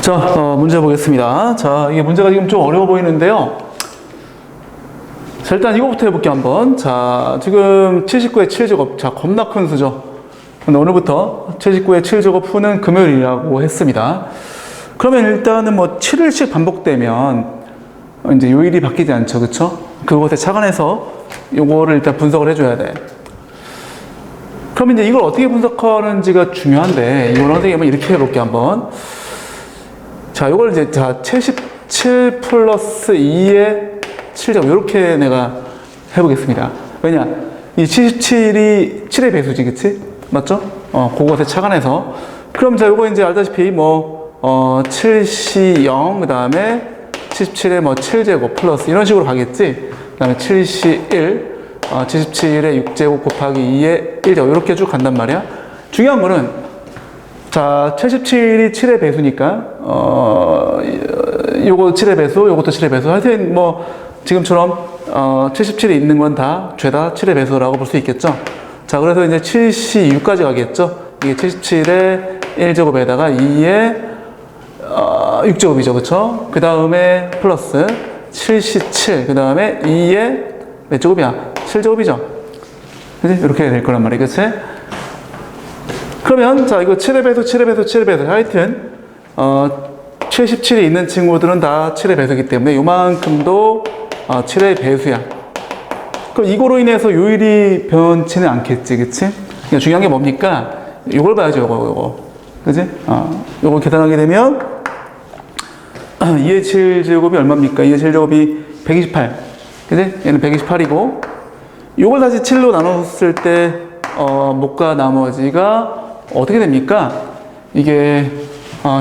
자, 문제 보겠습니다. 자, 이게 문제가 지금 좀 어려워 보이는데요. 자, 일단 이거부터 해볼게요, 한번. 자, 지금 79의 7제곱. 자, 겁나 큰 수죠. 근데 오늘부터 79의 7제곱 푸는 금요일이라고 했습니다. 그러면 일단은 뭐 7일씩 반복되면 이제 요일이 바뀌지 않죠, 그쵸? 그것에 착안해서 요거를 일단 분석을 해줘야 돼. 그럼 이제 이걸 어떻게 분석하는지가 중요한데, 이걸 어떻게 하면 이렇게 해볼게요, 한번. 자, 요걸 이제, 자, 77 플러스 2의 7제곱. 요렇게 내가 해보겠습니다. 왜냐? 이 77이 7의 배수지, 그치? 맞죠? 그것에 착안해서. 그럼 자, 요거 이제 알다시피 뭐, 7C 0, 그 다음에 77에 뭐 7제곱 플러스 이런 식으로 가겠지? 그 다음에 7C 1, 77에 6제곱 곱하기 2에 1제곱. 이렇게 쭉 간단 말이야. 중요한 거는, 자, 77이 7의 배수니까, 요거 7의 배수, 요것도 7의 배수. 하여튼 뭐, 지금처럼, 77이 있는 건 다, 죄다 7의 배수라고 볼 수 있겠죠? 자, 그래서 이제 7C6까지 가겠죠? 이게 77에 1제곱에다가 2에 6제곱이죠, 그쵸? 그 다음에 플러스 7C7, 그 다음에 2에 몇 제곱이야? 7제곱이죠? 그치? 이렇게 될 거란 말이야, 그치? 그러면, 자, 이거 7의 배수, 7의 배수, 7의 배수. 하여튼, 77이 있는 친구들은 다 7의 배수이기 때문에 요만큼도 7의 배수야. 그럼 이거로 인해서 요일이 변치는 않겠지, 그치? 그러니까 중요한 게 뭡니까? 요걸 봐야죠, 요거. 그치? 요거 계산하게 되면, 2의 7제곱이 얼마입니까? 2의 7제곱이 128. 그치? 얘는 128이고, 요걸 다시 7로 나눴을 때, 목과 나머지가 어떻게 됩니까? 이게,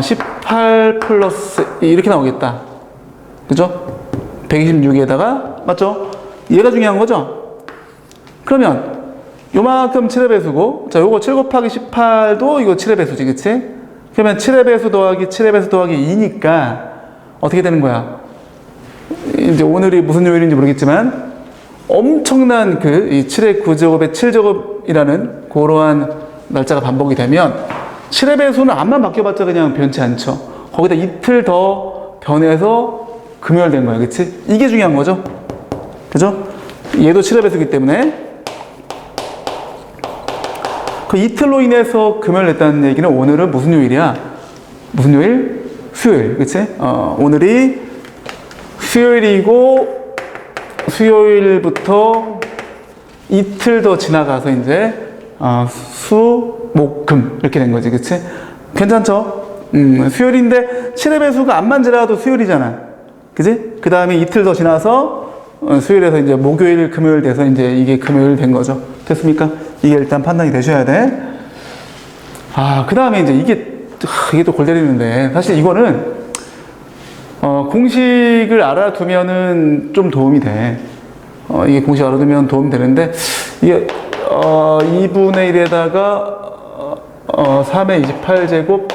18 플러스 이렇게 나오겠다. 그죠? 126에다가, 맞죠? 얘가 중요한 거죠? 그러면, 요만큼 7의 배수고, 자, 요거 7 곱하기 18도 이거 7의 배수지, 그치? 그러면 7의 배수 더하기 7의 배수 더하기 2니까, 어떻게 되는 거야? 이제 오늘이 무슨 요일인지 모르겠지만, 엄청난 이 7의 9제곱에 7제곱이라는 그러한 날짜가 반복이 되면, 7의 배수는 암만 바뀌어봤자 그냥 변치 않죠. 거기다 이틀 더 변해서 금요일 된 거야, 그치? 이게 중요한 거죠. 그죠? 얘도 7의 배수이기 때문에, 그 이틀로 인해서 금요일 됐다는 얘기는 오늘은 무슨 요일이야? 무슨 요일? 수요일, 그치? 오늘이 수요일이고, 수요일부터 이틀 더 지나가서 이제, 수, 목, 금. 이렇게 된 거지, 그치? 괜찮죠? 수요일인데, 7의 배수가 암만 지나가도 수요일이잖아. 그치? 그 다음에 이틀 더 지나서, 수요일에서 이제 목요일, 금요일 돼서 이제 이게 금요일 된 거죠. 됐습니까? 이게 일단 판단이 되셔야 돼. 그 다음에 이제 이게 또 골 때리는데, 사실 이거는, 공식을 알아두면은 좀 도움이 돼. 이게 공식 알아두면 도움이 되는데, 이게, 2분의 1에다가, 3의 28제곱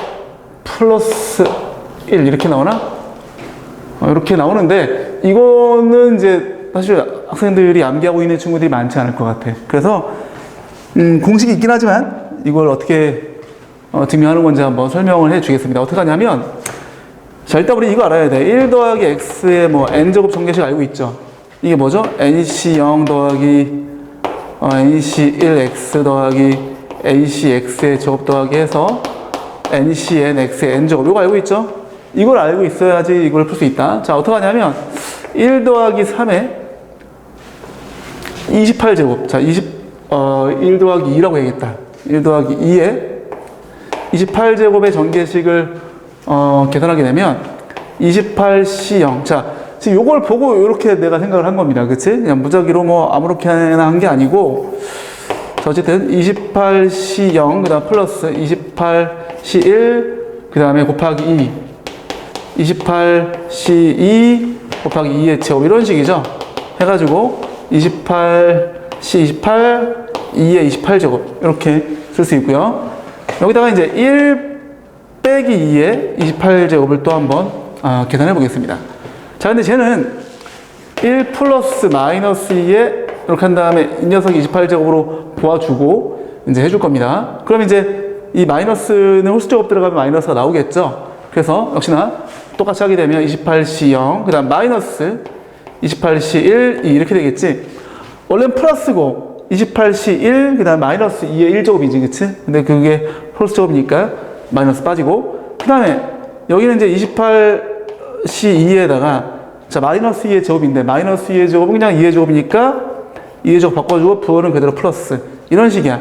플러스 1 이렇게 나오나? 이렇게 나오는데, 이거는 이제 사실 학생들이 암기하고 있는 친구들이 많지 않을 것 같아. 그래서, 공식이 있긴 하지만, 이걸 어떻게 증명하는 건지 한번 설명을 해 주겠습니다. 어떻게 하냐면, 자, 일단 우리 이거 알아야 돼. 1 더하기 x의 뭐 n제곱 전개식 알고 있죠? 이게 뭐죠? nc0 더하기 nc1x 더하기 acx의 제곱 더하기 해서 ncnx의 n제곱. 이거 알고 있죠? 이걸 알고 있어야지 이걸 풀 수 있다. 자, 어떻게 하냐면 1 더하기 3에 28제곱. 자, 1 더하기 2라고 해야겠다. 1 더하기 2에 28제곱의 전개식을 계산하게 되면 28C0. 자, 지금 요걸 보고 이렇게 내가 생각을 한 겁니다. 그치? 그냥 무작위로 뭐 아무렇게나 한 게 아니고, 자, 어쨌든 28C0, 그 다음 플러스 28C1, 그 다음에 곱하기 2, 28C2 곱하기 2의 제곱, 이런 식이죠? 해가지고 28C28, 2의 28제곱, 이렇게 쓸 수 있고요. 여기다가 이제 1 빼기 2의 28제곱을 또 한번 계산해 보겠습니다. 자, 근데 쟤는 1 플러스 마이너스 2에 이렇게 한 다음에 이 녀석이 28제곱으로 보아주고 이제 해줄 겁니다. 그럼 이제 이 마이너스는 홀수제곱 들어가면 마이너스가 나오겠죠? 그래서 역시나 똑같이 하게 되면 28C 0, 그 다음 마이너스 28C 1, 2 이렇게 되겠지. 원래는 플러스고 28C 1, 그 다음 마이너스 2의 1제곱이지, 그치? 근데 그게 플러스 제곱이니까 마이너스 빠지고, 그 다음에 여기는 이제 28C 2에다가 자 마이너스 2의 제곱인데 마이너스 2의 제곱은 그냥 2의 제곱이니까 2의 제곱 바꿔주고 부호는 그대로 플러스 이런 식이야.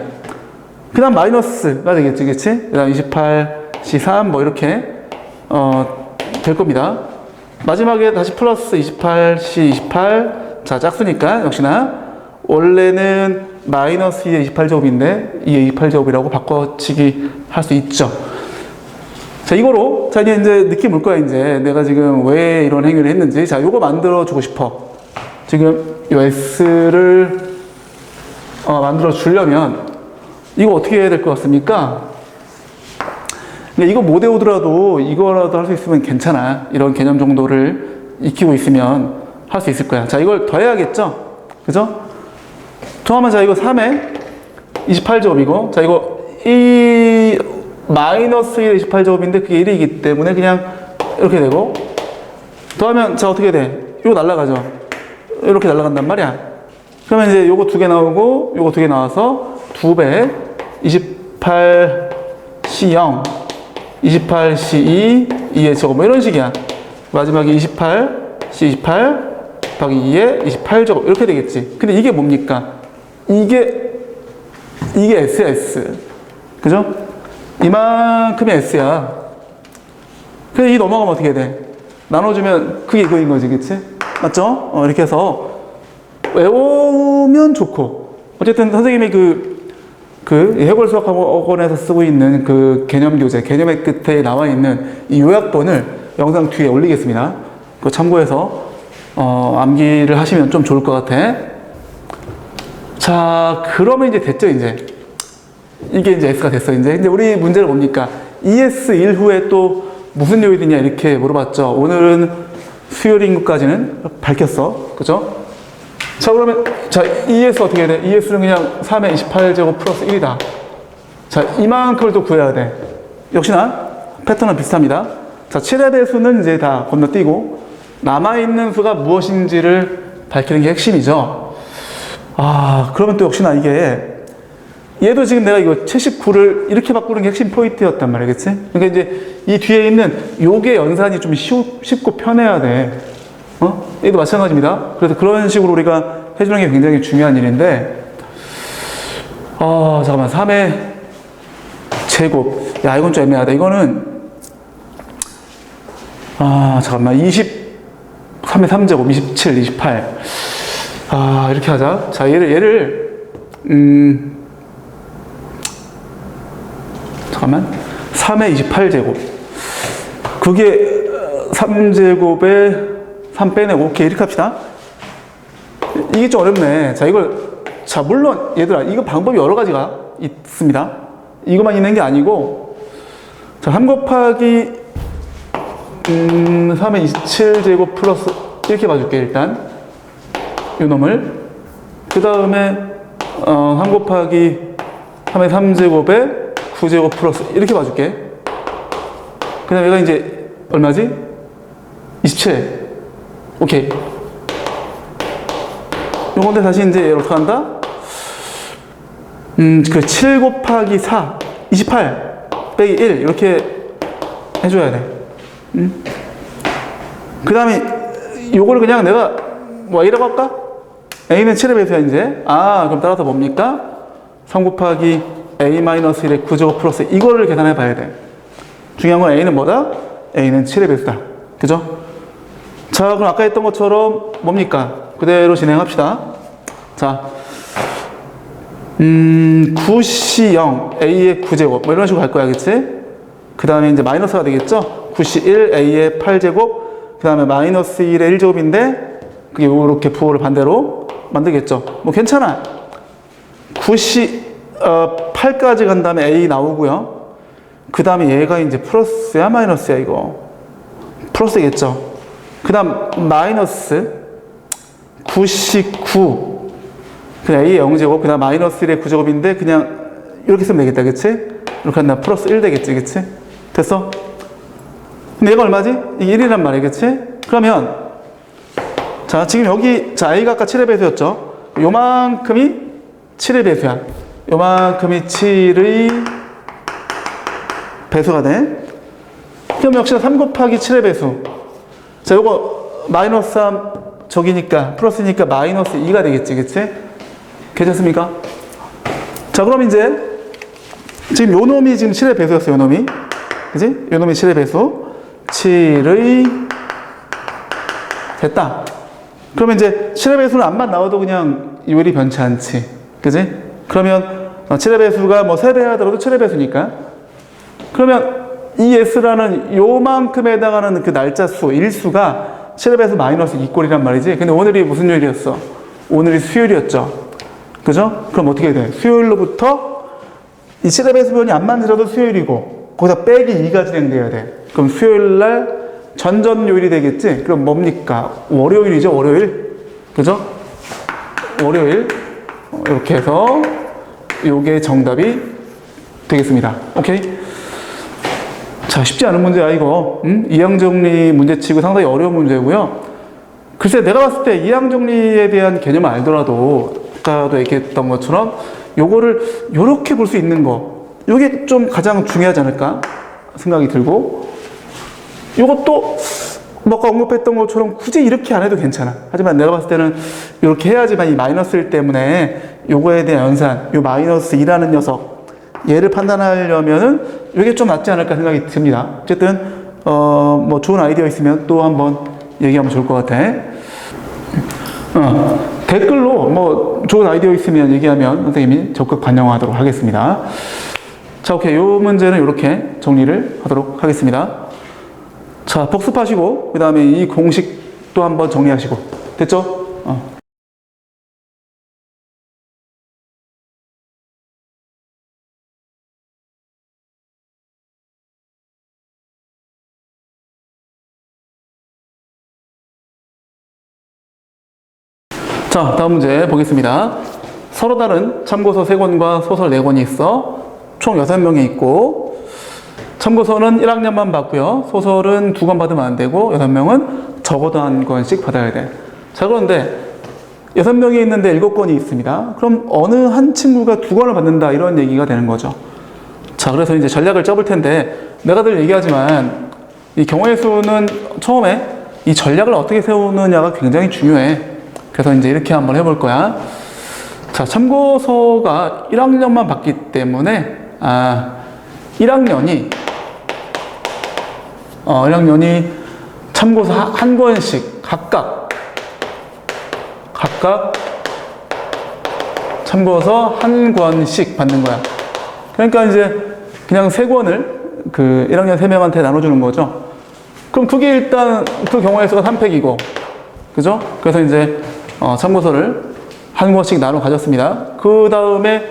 그 다음 마이너스가 되겠지, 그치? 그 다음 28C 3 뭐 이렇게 될 겁니다. 마지막에 다시 플러스 28C 28. 자, 짝수니까 역시나 원래는 마이너스 2의 28제곱인데 2의 28제곱이라고 바꿔치기 할 수 있죠. 자, 이거로 자 이제 느낌 올 거야. 이제 내가 지금 왜 이런 행위를 했는지. 자, 요거 만들어 주고 싶어. 지금 이 S를 만들어 주려면 이거 어떻게 해야 될 것 같습니까? 근데 이거 못 외우더라도 이거라도 할 수 있으면 괜찮아. 이런 개념 정도를 익히고 있으면 할 수 있을 거야. 자, 이걸 더해야겠죠? 그죠? 더하면 자, 이거 3에 28제곱이고, 자, 이거 이 마이너스 1의 28제곱인데 그게 1이기 때문에 그냥 이렇게 되고, 더하면 자, 어떻게 돼? 이거 날라가죠? 이렇게 날라간단 말이야. 그러면 이제 요거 2개 나오고, 요거 2개 나와서 2배 28C 0 28C2 2의 제곱 뭐 이런 식이야. 마지막에 28C 28 더하기 2의 28제곱 이렇게 되겠지. 근데 이게 뭡니까? 이게 S야, S. 그죠? 이만큼이 S야. 그래서 이 넘어가면 어떻게 돼? 나눠주면 그게 이거인 거지, 그치? 맞죠? 이렇게 해서 외우면 좋고. 어쨌든 선생님이 그 해골 수학학원에서 쓰고 있는 그 개념 교재, 개념의 끝에 나와 있는 이 요약본을 영상 뒤에 올리겠습니다. 그거 참고해서 암기를 하시면 좀 좋을 것 같아. 자, 그러면 이제 됐죠, 이제. 이게 이제 S가 됐어, 이제. 근데 우리 문제는 뭡니까? ES 1후에 또 무슨 요일이냐 이렇게 물어봤죠. 오늘은 수요일인 것까지는 밝혔어. 그죠? 자, 그러면, 자, ES 어떻게 해야 돼? ES는 그냥 3의 28제곱 플러스 1이다. 자, 이만큼을 또 구해야 돼. 역시나 패턴은 비슷합니다. 자, 7의 배수는 이제 다 건너뛰고, 남아있는 수가 무엇인지를 밝히는 게 핵심이죠. 그러면 또 역시나 이게, 얘도 지금 내가 이거 79를 이렇게 바꾸는 게 핵심 포인트였단 말이야, 그치? 그러니까 이제 이 뒤에 있는 요게 연산이 좀 쉽고 편해야 돼. 얘도 마찬가지입니다. 그래서 그런 식으로 우리가 해주는 게 굉장히 중요한 일인데, 잠깐만, 3의 제곱. 야, 이건 좀 애매하다. 이거는, 잠깐만, 3의 3제곱, 27, 28. 이렇게 하자. 자, 얘를, 잠깐만, 3의 28제곱. 그게 3제곱에 3 빼내고, 오케이, 이렇게 합시다. 이게 좀 어렵네. 자, 물론, 얘들아, 이거 방법이 여러 가지가 있습니다. 이것만 있는 게 아니고, 자, 3 곱하기, 3의 27제곱 플러스, 이렇게 봐줄게, 일단. 요 놈을. 그 다음에, 3 곱하기 3의 3제곱에 9제곱 플러스, 이렇게 봐줄게. 그 다음에 얘가 이제, 얼마지? 27. 오케이. 요건데 다시 이제 얘를 어떻게 한다? 7 곱하기 4, 28 빼기 1 이렇게 해줘야 돼. 그 다음에 요거를 그냥 내가 뭐 A라고 할까? A는 7의 배수야 이제. 그럼 따라서 뭡니까? 3 곱하기 A-1의 9제곱 플러스 이거를 계산해 봐야 돼. 중요한 건 A는 뭐다? A는 7의 배수다. 그죠? 자, 그럼 아까 했던 것처럼 뭡니까? 그대로 진행합시다. 자, 9C0 A의 9제곱 뭐 이런 식으로 갈 거야, 그치? 그 다음에 이제 마이너스가 되겠죠? 9C1 A의 8제곱 그 다음에 마이너스 1의 1제곱인데 그게 이렇게 부호를 반대로 만들겠죠? 뭐 괜찮아. 8까지 간 다음에 A 나오고요. 그 다음에 얘가 이제 플러스야 마이너스야 이거? 플러스겠죠? 그 다음 마이너스 99 그냥 A의 0제곱 그 다음 마이너스 1의 9제곱인데 그냥 이렇게 쓰면 되겠다, 그치? 이렇게 한다면 플러스 1 되겠지, 그치? 됐어? 근데 얘가 얼마지? 이게 1이란 말이야, 그치? 그러면, 자, 지금 여기, 자, A가 아까 7의 배수였죠? 요만큼이 7의 배수야. 요만큼이 7의 배수가 돼. 그럼 역시나 3 곱하기 7의 배수. 자, 요거, 마이너스 3, 저기니까, 플러스니까 마이너스 2가 되겠지, 그치? 괜찮습니까? 자, 그럼 이제, 지금 요 놈이 지금 7의 배수였어요, 요 놈이. 그치? 요 놈이 7의 배수. 7의 됐다. 그러면 이제 7의 배수는 앞만 나와도 그냥 요일이 변치 않지. 그치? 그러면 7의 배수가 뭐 3배 하더라도 7의 배수니까. 그러면 이 S라는 요만큼에 해당하는 그 날짜 수, 일수가 7의 배수 마이너스 2꼴이란 말이지. 근데 오늘이 무슨 요일이었어? 오늘이 수요일이었죠. 그죠? 그럼 어떻게 돼? 수요일로부터 이 7의 배수변이 안 만들어도 수요일이고 거기다 빼기 2가 진행돼야 돼. 그럼 수요일날 전전 요일이 되겠지? 그럼 뭡니까? 월요일이죠, 월요일. 그죠? 월요일. 이렇게 해서 요게 정답이 되겠습니다. 오케이? 자, 쉽지 않은 문제야, 이거. 이항정리 문제치고 상당히 어려운 문제고요. 글쎄, 내가 봤을 때 이항정리에 대한 개념을 알더라도 아까도 얘기했던 것처럼 요거를 요렇게 볼 수 있는 거, 요게 좀 가장 중요하지 않을까 생각이 들고, 요것도 뭐 아까 언급했던 것처럼 굳이 이렇게 안 해도 괜찮아. 하지만 내가 봤을 때는 이렇게 해야지만 이 마이너스 1 때문에 요거에 대한 연산, 요 마이너스 2라는 녀석, 얘를 판단하려면은 이게 좀 낫지 않을까 생각이 듭니다. 어쨌든 뭐 좋은 아이디어 있으면 또 한번 얘기하면 좋을 것 같아. 댓글로 뭐 좋은 아이디어 있으면 얘기하면 선생님이 적극 반영하도록 하겠습니다. 자, 오케이. 요 문제는 이렇게 정리를 하도록 하겠습니다. 자, 복습하시고 그 다음에 이 공식도 한번 정리하시고. 됐죠? 자, 다음 문제 보겠습니다. 서로 다른 참고서 3권과 소설 4권이 있어. 총 6명이 있고, 참고서는 1학년만 받고요. 소설은 2권 받으면 안 되고, 6명은 적어도 1권씩 받아야 돼. 자, 그런데 6명이 있는데 7권이 있습니다. 그럼 어느 한 친구가 2권을 받는다, 이런 얘기가 되는 거죠. 자, 그래서 이제 전략을 짜볼 텐데, 내가 늘 얘기하지만, 이 경우의 수는 처음에 이 전략을 어떻게 세우느냐가 굉장히 중요해. 그래서 이제 이렇게 한번 해볼 거야. 자, 참고서가 1학년만 받기 때문에, 1학년이 참고서 1권씩 각각 참고서 1권씩 받는 거야. 그러니까 이제 그냥 3권을 그 1학년 3명한테 나눠주는 거죠. 그럼 그게 일단 그 경우의 수가 3팩이고, 그죠? 그래서 이제 참고서를 1권씩 나눠 가졌습니다. 그 다음에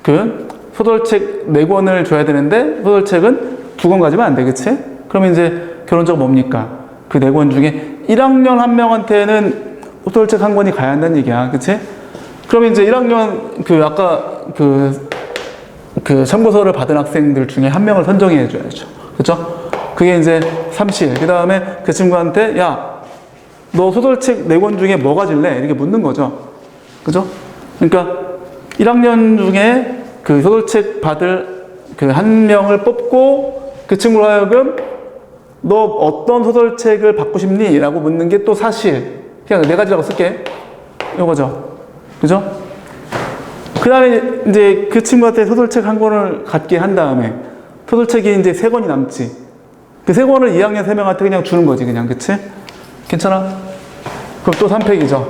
그 소설책 4권을 줘야 되는데 소설책은 2권 가지면 안 돼, 그치? 그러면 이제 결론적으로 뭡니까? 그 4권 중에 1학년 1명한테는 소설책 1권이 가야 한다는 얘기야, 그치? 그러면 이제 1학년 아까 참고서를 받은 학생들 중에 1명을 선정해 줘야죠, 그죠? 그게 이제 삼실. 그 다음에 그 친구한테 야, 너 소설책 4권 중에 뭐 가질래? 이렇게 묻는 거죠. 그죠? 그러니까 1학년 중에 그 소설책 받을 그 1명을 뽑고 그 친구로 하여금 너 어떤 소설책을 받고 싶니? 라고 묻는 게 또 사실. 그냥 4가지라고 쓸게. 이거죠. 그죠? 그 다음에 이제 그 친구한테 소설책 1권을 갖게 한 다음에 소설책이 이제 3권이 남지. 그 3권을 2학년 3명한테 그냥 주는 거지, 그냥. 그치? 괜찮아? 그럼 또 3팩이죠.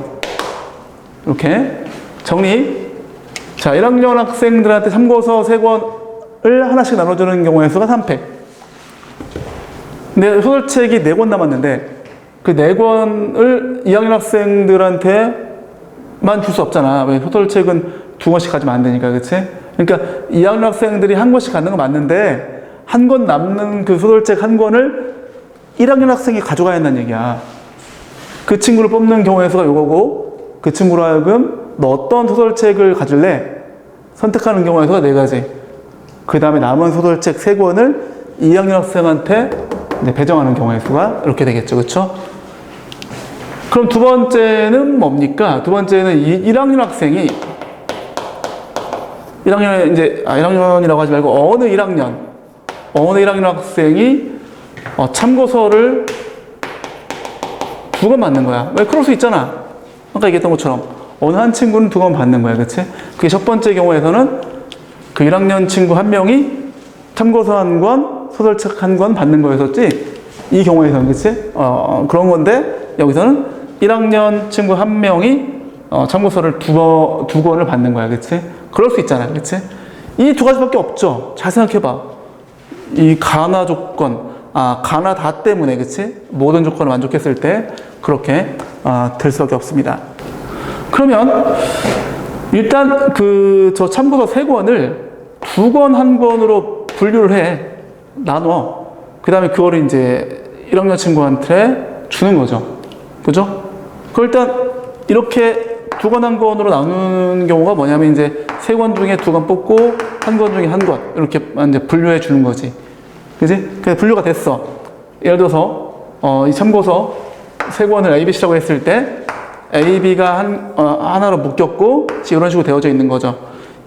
이렇게. 정리. 자, 1학년 학생들한테 참고서 3권을 하나씩 나눠주는 경우의 수가 3팩. 근데 소설책이 4권 남았는데, 그 4권을 2학년 학생들한테만 줄 수 없잖아. 왜 소설책은 2권씩 가지면 안 되니까, 그치? 그러니까 2학년 학생들이 1권씩 갖는 건 맞는데, 1권 남는 그 소설책 1권을 1학년 학생이 가져가야 한다는 얘기야. 그 친구를 뽑는 경우의 수가 요거고, 그 친구로 하여금 너 어떤 소설책을 가질래? 선택하는 경우의 수가 4가지. 그 다음에 남은 소설책 3권을 2학년 학생한테 이제 배정하는 경우의 수가 이렇게 되겠죠. 그렇죠? 그럼 두 번째는 뭡니까? 두 번째는 1학년 학생이 1학년이라고 하지 말고 어느 1학년 학생이 참고서를 2권 받는 거야. 왜? 그럴 수 있잖아. 아까 얘기했던 것처럼 어느 한 친구는 2권 받는 거야. 그치? 그게 첫 번째 경우에서는 그 1학년 친구 한 명이 참고서 1권, 소설책 1권 받는 거였었지. 이 경우에서는, 그치? 그런 건데, 여기서는 1학년 친구 한 명이 참고서를 2권을 받는 거야. 그치? 그럴 수 있잖아. 그치? 이 두 가지밖에 없죠. 잘 생각해봐. 이 가나 조건, 가나 다 때문에, 그치? 모든 조건을 만족했을 때, 그렇게, 될 수밖에 없습니다. 그러면, 일단, 저 참고서 3권을 2권, 1권으로 분류를 해. 나눠. 그 다음에 그거를 이제 1학년 친구한테 주는 거죠. 그죠? 그걸 일단, 이렇게 2권, 1권으로 나누는 경우가 뭐냐면, 이제 3권 중에 2권 뽑고, 1권 중에 1권. 이렇게 이제 분류해 주는 거지. 그지? 그래서 분류가 됐어. 예를 들어서, 이 참고서 3권을 ABC라고 했을 때, AB가 하나로 묶였고, 이런 식으로 되어져 있는 거죠.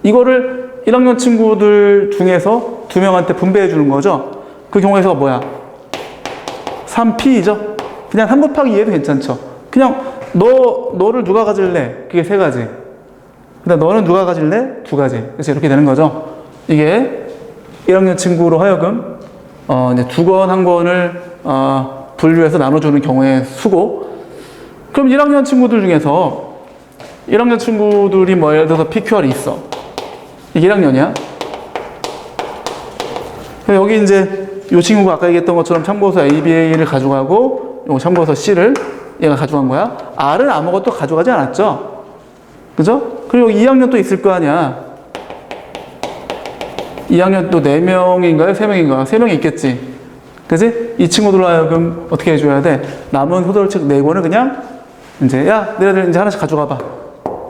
이거를 1학년 친구들 중에서 2명한테 분배해 주는 거죠. 그 경우에서 뭐야? 3P이죠? 그냥 3 곱하기 2해도 괜찮죠? 그냥, 너를 누가 가질래? 그게 3가지. 그 다음 너는 누가 가질래? 2가지. 그래서 이렇게 되는 거죠. 이게 1학년 친구로 하여금 이제 2권, 1권을 분류해서 나눠주는 경우의 수고. 그럼 1학년 친구들 중에서 1학년 친구들이 뭐 예를 들어서 PQR이 있어. 이게 1학년이야. 여기 이제 이 친구가 아까 얘기했던 것처럼 참고서 ABA를 가져가고 요 참고서 C를 얘가 가져간 거야. R은 아무것도 가져가지 않았죠. 그죠? 그리고 2학년 또 있을 거 아니야. 2학년 또 4명인가요? 3명인가요? 3명이 있겠지. 그지? 이 친구들로 하여금 어떻게 해줘야 돼? 남은 소설책 4권을 그냥 이제 야, 너희들 이제 하나씩 가져가 봐.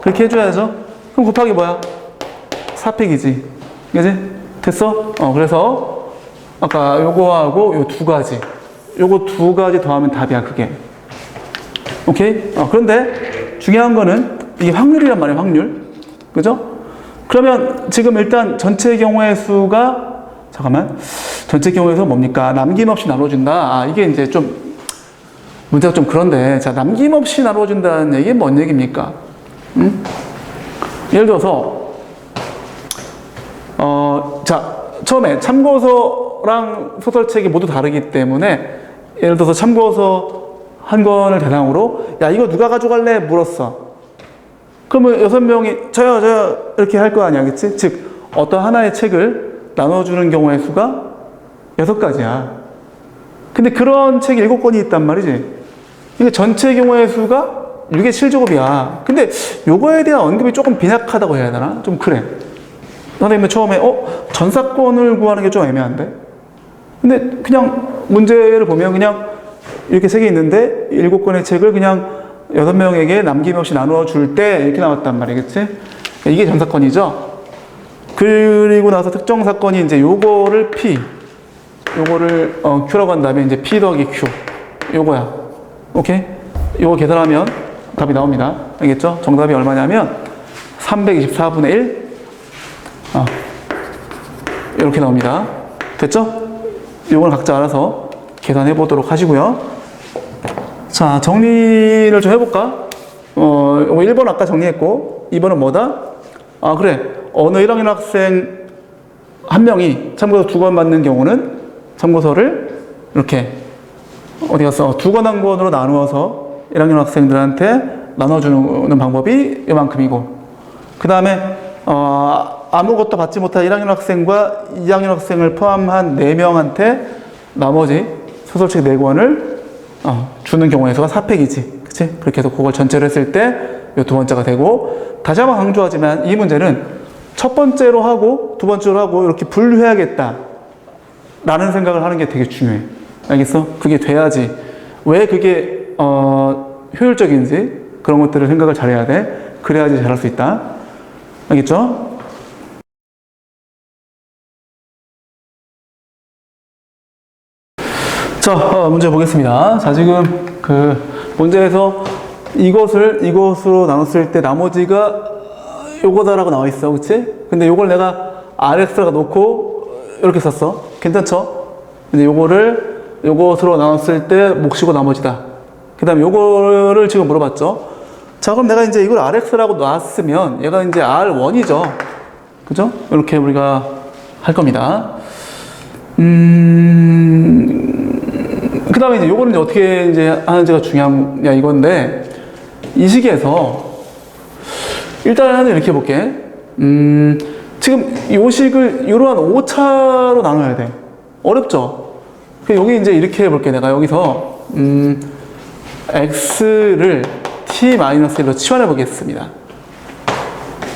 그렇게 해줘야죠. 그럼 곱하기 뭐야? 4팩이지. 그지? 됐어? 그래서 아까 요거하고 요 2가지. 요거 2가지 더하면 답이야, 그게. 오케이? 그런데 중요한 거는 이게 확률이란 말이야, 확률. 그죠? 그러면 지금 일단 전체 경우의 수가, 전체 경우의 수가 뭡니까? 남김없이 나눠준다. 이게 이제 좀, 문제가 좀 그런데, 자, 남김없이 나눠준다는 얘기는 뭔 얘기입니까? 예를 들어서, 자, 처음에 참고서랑 소설책이 모두 다르기 때문에, 예를 들어서 참고서 1권을 대상으로, 야, 이거 누가 가져갈래? 물었어. 그러면 6명이 저요 이렇게 할 거 아니야, 그치? 즉 어떤 하나의 책을 나눠주는 경우의 수가 6가지야. 근데 그런 책이 7권이 있단 말이지. 이게 전체 경우의 수가 6의 7제곱이야. 근데 요거에 대한 언급이 조금 빈약하다고 해야 되나? 좀 그래. 선생님은 처음에 전사권을 구하는 게 좀 애매한데? 근데 그냥 문제를 보면 그냥 이렇게 3개 있는데 7권의 책을 그냥 6명에게 남김없이 나눠줄 때 이렇게 나왔단 말이겠지? 이게 전사건이죠? 그리고 나서 특정 사건이 이제 요거를 P, 요거를 Q라고 한 다음에 이제 P 더하기 Q. 요거야. 오케이? 요거 계산하면 답이 나옵니다. 알겠죠? 정답이 얼마냐면 324분의 1. 이렇게 나옵니다. 됐죠? 요걸 각자 알아서 계산해 보도록 하시고요. 자, 정리를 좀 해볼까? 1번 아까 정리했고, 2번은 뭐다? 그래. 어느 1학년 학생 한 명이 참고서 2권 받는 경우는 참고서를 이렇게, 어디 갔어? 2권 1권으로 나누어서 1학년 학생들한테 나눠주는 방법이 이만큼이고, 그 다음에, 아무것도 받지 못한 1학년 학생과 2학년 학생을 포함한 4명한테 나머지 소설책 4권을 주는 경우의 수가 4팩이지. 그치? 그렇게 해서 그걸 전체로 했을 때 이 2번째가 되고, 다시 한번 강조하지만 이 문제는 첫 번째로 하고 두 번째로 하고 이렇게 분류해야겠다 라는 생각을 하는 게 되게 중요해. 알겠어? 그게 돼야지. 왜 그게 효율적인지 그런 것들을 생각을 잘해야 돼. 그래야지 잘할 수 있다. 알겠죠? 자, 문제 보겠습니다. 자, 지금 그 문제에서 이것으로 나눴을 때 나머지가 요거다라고 나와 있어. 그치? 근데 요걸 내가 RX라고 놓고 이렇게 썼어. 괜찮죠? 근데 요것으로 나눴을 때 몫이고 나머지다. 그 다음에 요거를 지금 물어봤죠? 자, 그럼 내가 이제 이걸 RX라고 놨으면 얘가 이제 R1이죠. 그죠? 이렇게 우리가 할 겁니다. 그 다음에 이제 요거는 이제 어떻게 이제 하는지가 중요한 이건데, 이 식에서 일단은 이렇게 해볼게. 지금 요 식을 이러한 오차로 나눠야 돼. 어렵죠? 여기 이제 이렇게 해볼게. 내가 여기서, x를 t-1로 치환해 보겠습니다.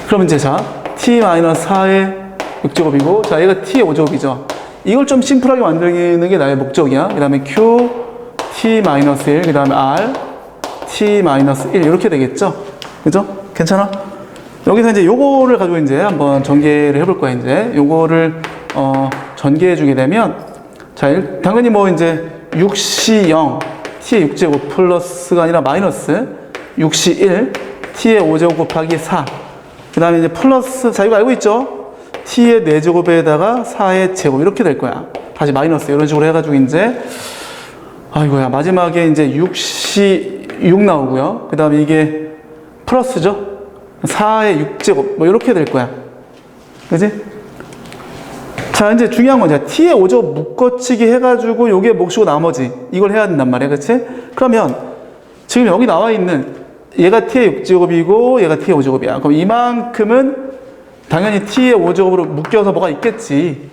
그럼 이제 자, t-4의 6제곱이고, 자, 얘가 t의 5제곱이죠. 이걸 좀 심플하게 만드는 게 나의 목적이야. 그 다음에 q, t-1, 그 다음에 r, t-1 이렇게 되겠죠? 그죠? 괜찮아? 여기서 이제 요거를 가지고 이제 한번 전개를 해볼 거야. 이제 요거를 전개해 주게 되면, 자, 당연히 뭐 이제 6시 0, t의 6제곱 플러스가 아니라 마이너스 6시 1, t의 5제곱 곱하기 4. 그 다음에 이제 플러스, 자, 이거 알고 있죠? t의 4제곱에다가 4의 제곱 이렇게 될 거야. 다시 마이너스 이런 식으로 해가지고 이제 아이고야, 마지막에 이제 6시 6 나오고요. 그 다음에 이게 플러스죠? 4의 6제곱 뭐 이렇게 될 거야. 그지? 자, 이제 중요한 건 이제 t의 5제곱 묶어치기 해가지고 요게 몫이고 나머지 이걸 해야 된단 말이야. 그치? 그러면 지금 여기 나와 있는 얘가 t의 6제곱이고 얘가 t의 5제곱이야. 그럼 이만큼은 당연히 t의 5제곱으로 묶여서 뭐가 있겠지.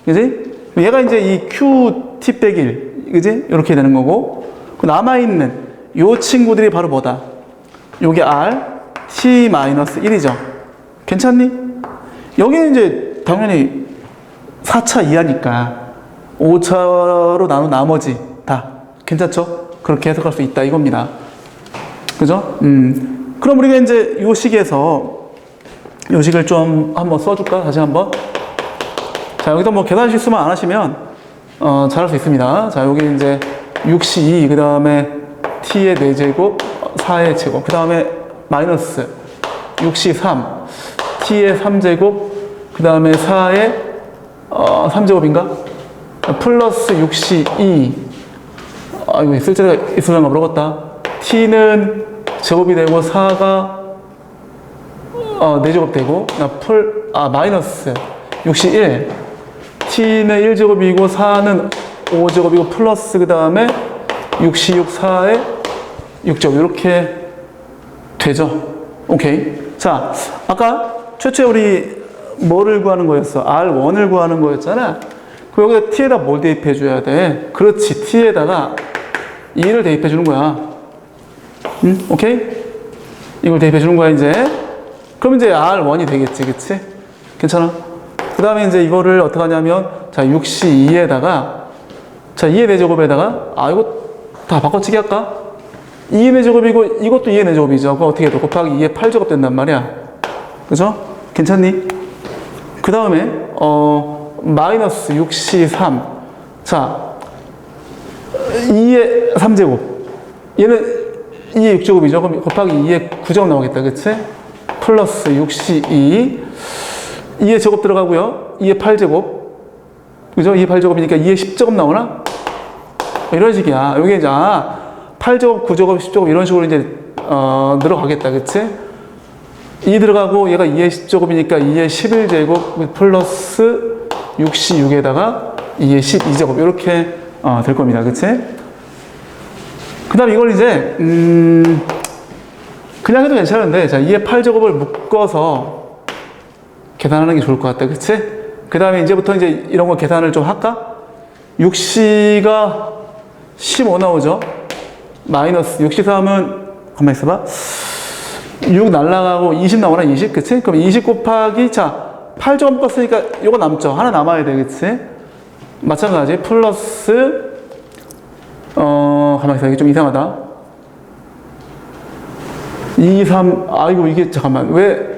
그지? 얘가 이제 이 qt 빼기 1. 그지? 이렇게 되는 거고. 남아있는 요 친구들이 바로 뭐다? 요게 r, t-1이죠. 괜찮니? 여기는 이제 당연히 4차 이하니까 5차로 나눈 나머지 다. 괜찮죠? 그렇게 해석할 수 있다 이겁니다. 그죠? 그럼 우리가 이제 요 식에서 요 식을 좀 한번 써줄까? 다시 한번. 자, 여기서 뭐 계산 실수만 안 하시면, 잘할 수 있습니다. 자, 여기 이제 6시 2, 그 다음에 t의 4제곱, 4의 제곱, 그 다음에 마이너스 6시 3, t의 3제곱, 그 다음에 4의 3제곱인가? 플러스 6시 2. 아, 이거 있을 때가 있으려나 모르겠다. t는 제곱이 되고 4가 4제곱 되고, 마이너스 6시 1. t는 1제곱이고, 4는 5제곱이고, 플러스 그 다음에 6시 6, 4에 6제곱. 이렇게 되죠. 오케이. 자, 아까 최초에 우리 뭐를 구하는 거였어? R1을 구하는 거였잖아. 그럼 여기다 t에다 뭘 대입해 줘야 돼? 그렇지. t에다가 2를 대입해 주는 거야. 오케이? 이걸 대입해 주는 거야, 이제. 그럼 이제 R1이 되겠지, 그치? 괜찮아? 그 다음에 이제 이거를 어떻게 하냐면, 자, 6시 2에다가, 자, 2의 4제곱에다가, 이거 다 바꿔치기 할까? 2의 4제곱이고, 이것도 2의 4제곱이죠. 그거 어떻게 해도 곱하기 2의 8제곱 된단 말이야. 그죠? 괜찮니? 그 다음에, 마이너스 6시 3. 자, 2의 3제곱. 얘는 2의 6제곱이죠. 그럼 곱하기 2의 9제곱 나오겠다, 그치? 플러스 6시 2. 2의 제곱 들어가고요. 2의 8제곱. 그죠? 2의 8제곱이니까 2의 10제곱 나오나? 이런 식이야. 여기 이제, 8제곱, 9제곱, 10제곱 이런 식으로 이제, 늘어가겠다. 그치? 2 들어가고 얘가 2의 10제곱이니까 2의 11제곱 플러스 6시 6에다가 2의 12제곱. 이렇게, 될 겁니다. 그치? 그 다음 이걸 이제, 그냥 해도 괜찮은데, 자, 2의 8제곱을 묶어서 계산하는 게 좋을 것 같다. 그치? 그 다음에 이제부터 이제 이런 거 계산을 좀 할까? 6시가 15 나오죠? 마이너스 6시 3은, 가만히 있어봐. 6 날라가고 20 나오나? 20? 그치? 그럼 20 곱하기, 자, 8제곱 묶었으니까 이거 남죠? 하나 남아야 돼. 그치? 마찬가지. 플러스, 가만히 있어. 이게 좀 이상하다. 2, 3, 아이고, 이게, 잠깐만. 왜,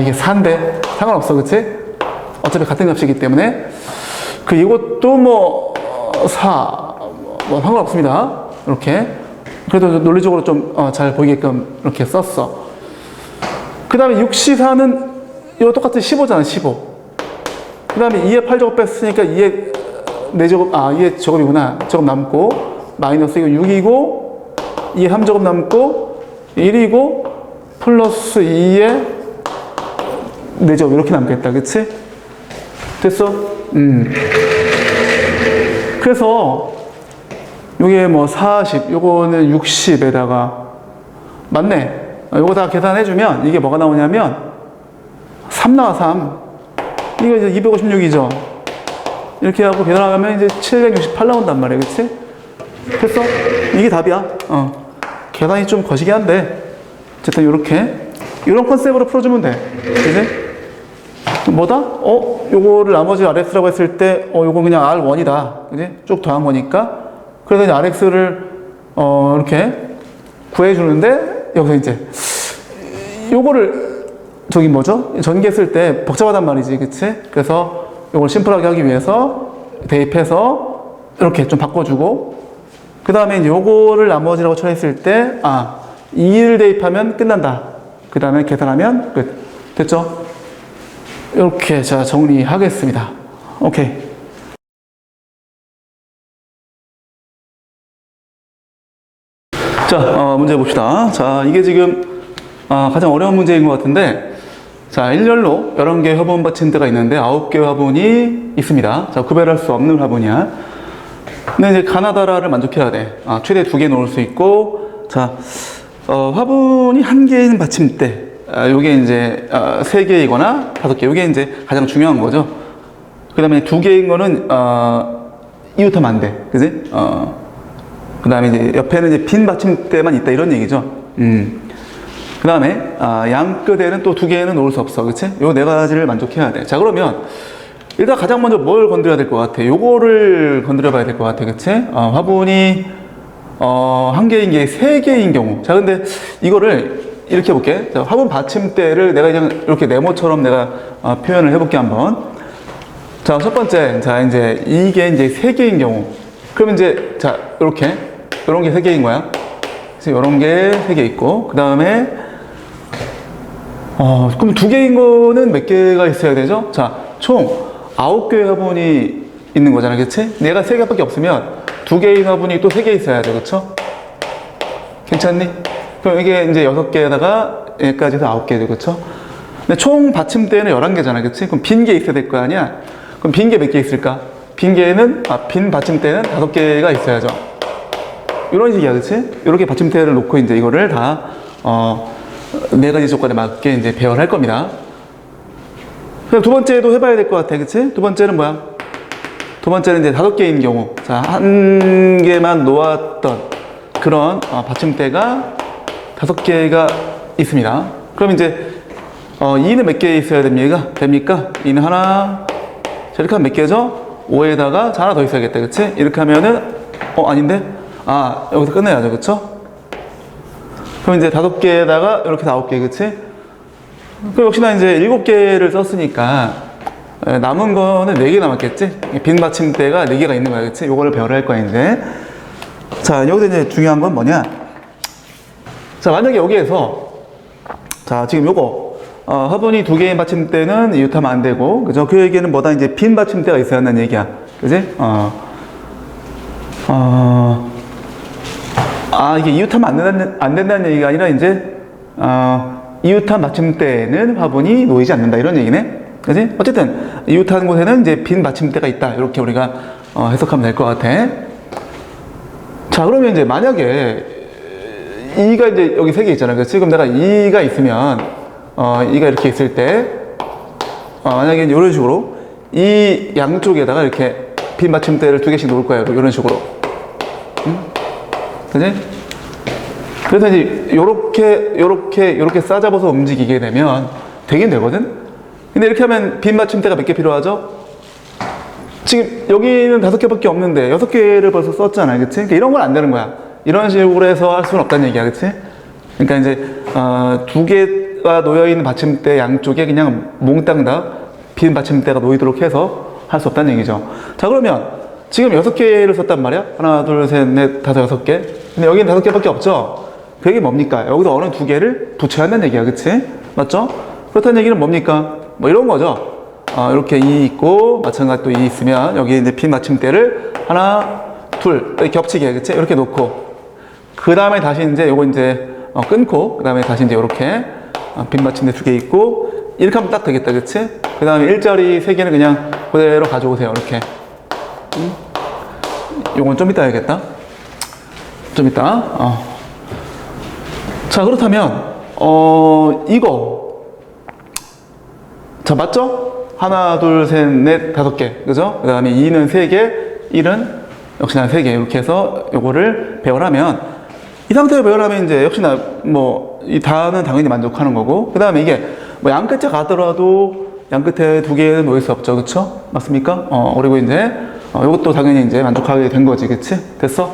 이게 4인데? 상관없어, 그치? 어차피 같은 값이기 때문에. 그 이것도 뭐 4, 뭐 상관없습니다. 이렇게. 그래도 논리적으로 좀 잘 보이게끔 이렇게 썼어. 그 다음에 6C4는 이거 똑같은 15잖아, 15. 그 다음에 2에 8제곱 뺐으니까 2에 4제곱, 2에 제곱이구나. 제곱 남고, 마이너스 이거 6이고, 2에 3제곱 남고, 1이고, 플러스 2에 4제곱 이렇게 남겠다. 그치? 됐어? 그래서, 요게 뭐 40, 요거는 60에다가, 맞네. 요거 다 계산해주면, 이게 뭐가 나오냐면, 3 나와, 3. 이거 이제 256이죠. 이렇게 하고 계산하면 이제 768 나온단 말이야. 그치? 됐어? 이게 답이야. 계산이 좀 거시기 한데, 어쨌든 요렇게. 이런 컨셉으로 풀어주면 돼. 그지? 뭐다? 요거를 나머지 RX라고 했을 때, 요거 그냥 R1이다. 그지? 쭉 더한 거니까. 그래서 이제 RX를, 이렇게 구해주는데, 여기서 이제, 요거를, 저기 뭐죠? 전개 쓸 때 복잡하단 말이지. 그치? 그래서 요걸 심플하게 하기 위해서 대입해서 이렇게 좀 바꿔주고, 그 다음에 이제 요거를 나머지라고 처리했을 때, 2를 대입하면 끝난다. 그 다음에 계산하면 끝. 됐죠? 이렇게 자, 정리하겠습니다. 오케이. 자, 문제 봅시다. 자, 이게 지금 가장 어려운 문제인 것 같은데, 자, 일렬로 11개의 화분 받침대가 있는데 9개의 화분이 있습니다. 자, 구별할 수 없는 화분이야. 근데 이제 가나다라를 만족해야 돼. 최대 2개 놓을 수 있고, 자, 화분이 1개인 받침대. 요게 이제 3개이거나 5개. 요게 이제 가장 중요한 거죠. 그 다음에 2개인 거는 이웃하면 안 돼. 그지? 그 다음에 이제 옆에는 이제 빈 받침대만 있다. 이런 얘기죠. 그 다음에 양 끝에는 또 2개는 놓을 수 없어. 그치? 요 4가지를 만족해야 돼. 자, 그러면 일단 가장 먼저 뭘 건드려야 될 것 같아? 요거를 건드려 봐야 될 것 같아. 그치? 화분이 1개인 게 3개인 경우. 자, 근데 이거를 이렇게 해볼게. 자, 화분 받침대를 내가 그냥 이렇게 네모처럼 내가 표현을 해볼게 한번. 자, 첫 번째. 자, 이제 이게 이제 3개인 경우. 그러면 이제 자, 요렇게 요런 게 3개인 거야. 그래서 요런 게 3개 있고, 그 다음에 그럼 2개인 거는 몇 개가 있어야 되죠? 자, 총 9개의 화분이 있는 거잖아, 그치? 얘가 3개밖에 없으면 2개인 화분이 또 3개 있어야 돼, 그쵸? 괜찮니? 그럼 이게 이제 6개에다가 얘까지 해서 9개죠, 그쵸? 근데 총 받침대는 11개잖아, 그치? 그럼 빈 게 있어야 될 거 아니야? 그럼 빈 게 몇 개 있을까? 빈 받침대는 5개가 있어야죠. 이런 식이야, 그치? 이렇게 받침대를 놓고 이제 이거를 다, 4가지 조건에 맞게 이제 배열할 겁니다. 그럼 두 번째도 해봐야 될 것 같아, 그치? 두 번째는 뭐야? 두 번째는 이제 5개인 경우. 자, 1개만 놓았던 그런 받침대가 5개가 있습니다. 그럼 이제, 2는 몇 개 있어야 됩니까? 2는 하나, 자, 이렇게 하면 몇 개죠? 5에다가 자, 하나 더 있어야겠다, 그치? 이렇게 하면은, 아닌데? 여기서 끝내야죠, 그쵸? 그럼 이제 5개에다가 이렇게 9개, 그치? 그럼 역시나 이제 7개를 썼으니까 남은 거는 4개 남았겠지? 빈 받침대가 4개가 있는 거야, 그치? 요거를 배열할 거야, 이제. 자, 여기서 이제 중요한 건 뭐냐? 자, 만약에 여기에서, 자, 지금 요거, 화분이 2개인 받침대는 이웃하면 안 되고, 그죠? 그 얘기는 뭐다? 이제 빈 받침대가 있어야 한다는 얘기야. 그지? 이게 이웃하면 안 된다는 얘기가 아니라 이제, 이웃한 받침대에는 화분이 놓이지 않는다. 이런 얘기네. 그지? 어쨌든, 이웃한 곳에는 이제 빈 받침대가 있다. 이렇게 우리가 해석하면 될 것 같아. 자, 그러면 이제 만약에 2가 이제 여기 3개 있잖아. 그래서 지금 내가 2가 있으면, 2가 이렇게 있을 때, 만약에 이런 식으로 이 양쪽에다가 이렇게 빈 받침대를 2개씩 놓을 거예요. 이런 식으로. 그지? 그래서 이제 요렇게 싸잡아서 움직이게 되면 되긴 되거든? 근데 이렇게 하면 빈 받침대가 몇 개 필요하죠? 지금 여기는 5개밖에 없는데 6개를 벌써 썼잖아요. 그치? 그러니까 이런 건 안 되는 거야. 이런 식으로 해서 할 수는 없다는 얘기야. 그치? 그러니까 이제, 2개가 놓여있는 받침대 양쪽에 그냥 몽땅 다 빈 받침대가 놓이도록 해서 할 수 없다는 얘기죠. 자, 그러면 지금 6개를 썼단 말이야. 하나, 둘, 셋, 넷, 다섯, 6개. 근데 여기는 5개밖에 없죠. 그게 뭡니까? 여기서 어느 2개를 붙여야 한다는 얘기야. 그치? 맞죠? 그렇다는 얘기는 뭡니까? 뭐 이런 거죠. 이렇게 2 있고, 마찬가지 또 2 있으면, 여기 이제 빈 받침대를 하나, 둘, 겹치게, 그치? 이렇게 놓고, 그 다음에 다시 이제 요거 이제 끊고, 그 다음에 다시 이제 이렇게 빈 받침대 2개 있고, 이렇게 하면 딱 되겠다, 그치? 그 다음에 일자리 3개는 그냥 그대로 가져오세요, 이렇게. 요건 좀 이따 해야겠다. 좀 이따. 자, 그렇다면, 이거. 자, 맞죠? 하나, 둘, 셋, 넷, 5개. 그죠? 그 다음에 2는 3개, 1은 역시나 3개. 이렇게 해서 요거를 배열하면, 이 상태로 배열하면 이제 역시나 뭐, 이 다는 당연히 만족하는 거고, 그 다음에 이게 뭐 양 끝에 가더라도 양 끝에 2개는 놓일 수 없죠. 그쵸? 맞습니까? 그리고 이제, 요것도 당연히 이제 만족하게 된 거지. 그치? 됐어?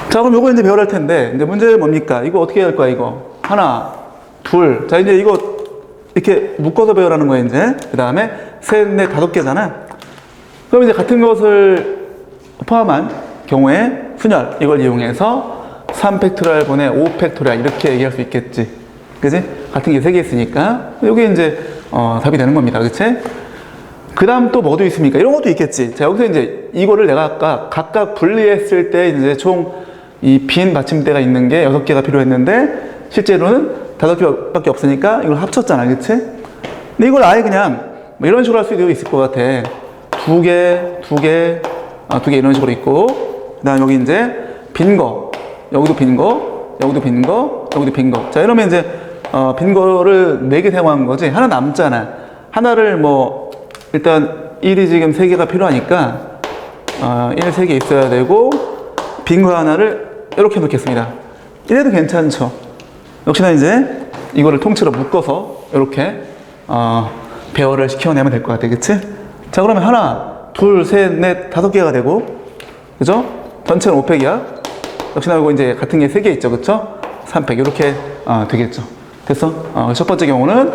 자, 그럼 요거 이제 배열할 텐데, 이제 문제는 뭡니까? 이거 어떻게 할 거야, 이거? 하나, 둘. 자, 이제 이거 이렇게 묶어서 배열하는 거야, 이제. 그 다음에 셋, 넷, 5개잖아. 그럼 이제 같은 것을 포함한 경우에 순열, 이걸 이용해서 3팩토리얼 분의 5팩토리얼 이렇게 얘기할 수 있겠지. 그지? 같은 게 3개 있으니까. 이게 이제, 답이 되는 겁니다. 그치? 그 다음 또 뭐도 있습니까? 이런 것도 있겠지. 자, 여기서 이제 이거를 내가 아까 각각 분리했을 때 이제 총 이 빈 받침대가 있는 게 6개가 필요했는데 실제로는 5개밖에 없으니까 이걸 합쳤잖아. 그치? 근데 이걸 아예 그냥 뭐 이런 식으로 할 수도 있을 것 같아. 2개, 2개, 2개 이런 식으로 있고, 그 다음 여기 이제 빈 거, 여기도 빈 거, 여기도 빈 거, 여기도 빈 거. 자, 이러면 이제 빈 거를 4개 사용한 거지. 하나 남잖아. 하나를 뭐 일단 1이 지금 3개가 필요하니까 1, 3개 있어야 되고, 빈 거 하나를 이렇게 놓겠습니다. 이래도 괜찮죠. 역시나 이제 이거를 통째로 묶어서 이렇게 배열을 시켜내면 될 것 같아. 그치? 자, 그러면 하나, 둘, 셋, 넷, 5개가 되고, 그죠? 전체는 5팩이야. 역시나 이거 이제 같은 게 3개 있죠. 그쵸? 3팩 이렇게 되겠죠. 됐어? 첫 번째 경우는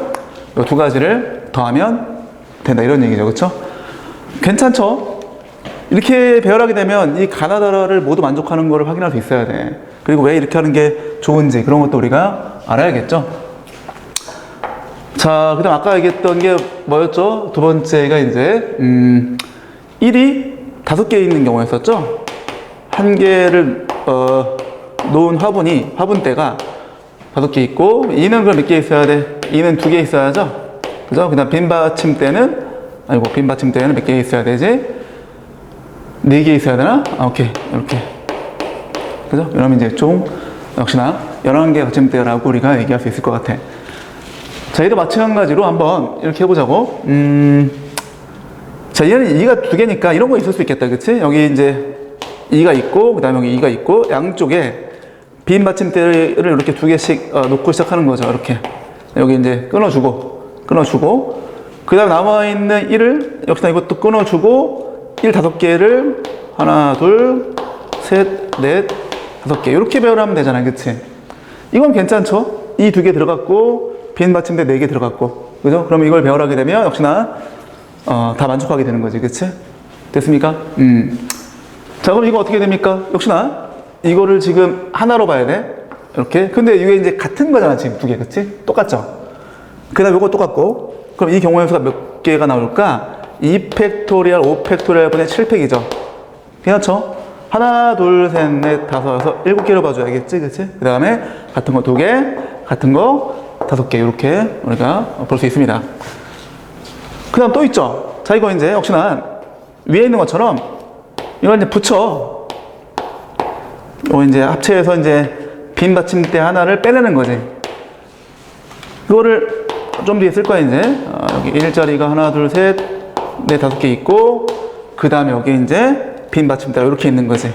이 2가지를 더하면 된다, 이런 얘기죠. 그쵸? 괜찮죠? 이렇게 배열하게 되면 이 가나다라를 모두 만족하는 거를 확인할 수 있어야 돼. 그리고 왜 이렇게 하는 게 좋은지 그런 것도 우리가 알아야겠죠. 자, 그 다음 아까 얘기했던 게 뭐였죠? 두 번째가 이제 1이 5개 있는 경우였었죠. 한 개를 놓은 화분대가 5개 있고, 2는 그럼 몇 개 있어야 돼? 2는 2개 있어야죠. 그죠? 그 다음 빈 받침대는 몇 개 있어야 되지? 4개 있어야 되나? 오케이. 이렇게. 그죠? 이러면 이제 총, 역시나 11개 받침대라고 우리가 얘기할 수 있을 것 같아. 자, 얘도 마찬가지로 한번 이렇게 해보자고. 자, 얘는 2가 2개니까 이런 거 있을 수 있겠다. 그치? 여기 이제 2가 있고, 그 다음에 여기 2가 있고, 양쪽에 빈 받침대를 이렇게 2개씩 놓고 시작하는 거죠. 이렇게. 여기 이제 끊어주고, 그 다음에 남아있는 1을 역시나 이것도 끊어주고, 1 5개를 하나, 둘, 셋, 넷, 5개. 이렇게 배열하면 되잖아요. 그치? 이건 괜찮죠? 이 2개 들어갔고, 빈 받침대 4개 들어갔고. 그죠? 그럼 이걸 배열하게 되면 역시나, 다 만족하게 되는 거지. 그치? 됐습니까? 자, 그럼 이거 어떻게 됩니까? 역시나, 이거를 지금 하나로 봐야 돼. 이렇게. 근데 이게 이제 같은 거잖아. 지금 2개. 그치? 똑같죠? 그 다음에 이거 똑같고. 그럼 이 경우의 수가 몇 개가 나올까? 2팩토리얼, 5팩토리얼 분의 7팩이죠. 괜찮죠? 하나, 둘, 셋, 넷, 5, 6, 7개로 봐줘야겠지, 그치? 그 다음에 같은 거 2개, 같은 거 5개, 이렇게 우리가 볼 수 있습니다. 그 다음 또 있죠? 자, 이거 이제 역시나 위에 있는 것처럼 이걸 이제 붙여. 이거 이제 합체해서 이제 빈 받침대 하나를 빼내는 거지. 이거를 좀 뒤에 쓸 거야, 이제. 여기 1자리가 하나, 둘, 셋, 넷, 5개 있고, 그 다음에 여기 이제 빈 받침대가 이렇게 있는 거지.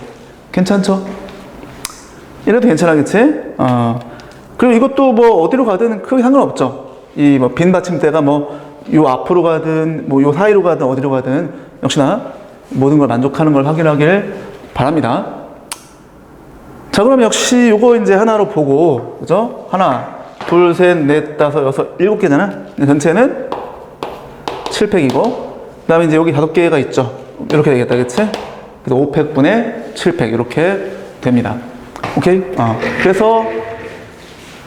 괜찮죠? 이래도 괜찮아, 그치? 그리고 이것도 뭐 어디로 가든 크게 상관없죠. 이 뭐 빈 받침대가 뭐 요 앞으로 가든 뭐 요 사이로 가든 어디로 가든 역시나 모든 걸 만족하는 걸 확인하길 바랍니다. 자, 그럼 역시 요거 이제 하나로 보고, 그죠? 하나, 둘, 셋, 넷, 5, 6, 7개잖아? 전체는 7팩이고, 그 다음에 이제 여기 5개가 있죠. 이렇게 되겠다, 그치? 그래서 5팩분의 7팩, 이렇게 됩니다. 오케이? 그래서,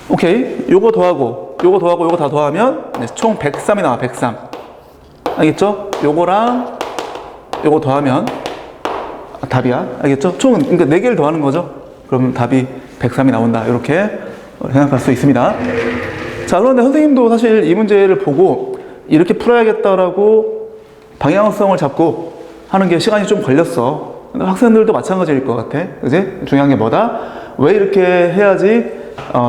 오케이. 요거 더하고, 요거 다 더하면 총 103이 나와, 103. 알겠죠? 요거랑 요거 더하면 답이야. 알겠죠? 총, 그러니까 4개를 더하는 거죠. 그러면 답이 103이 나온다. 이렇게 생각할 수 있습니다. 자, 그런데 선생님도 사실 이 문제를 보고 이렇게 풀어야겠다라고 방향성을 잡고 하는 게 시간이 좀 걸렸어. 학생들도 마찬가지일 것 같아. 그지? 중요한 게 뭐다? 왜 이렇게 해야지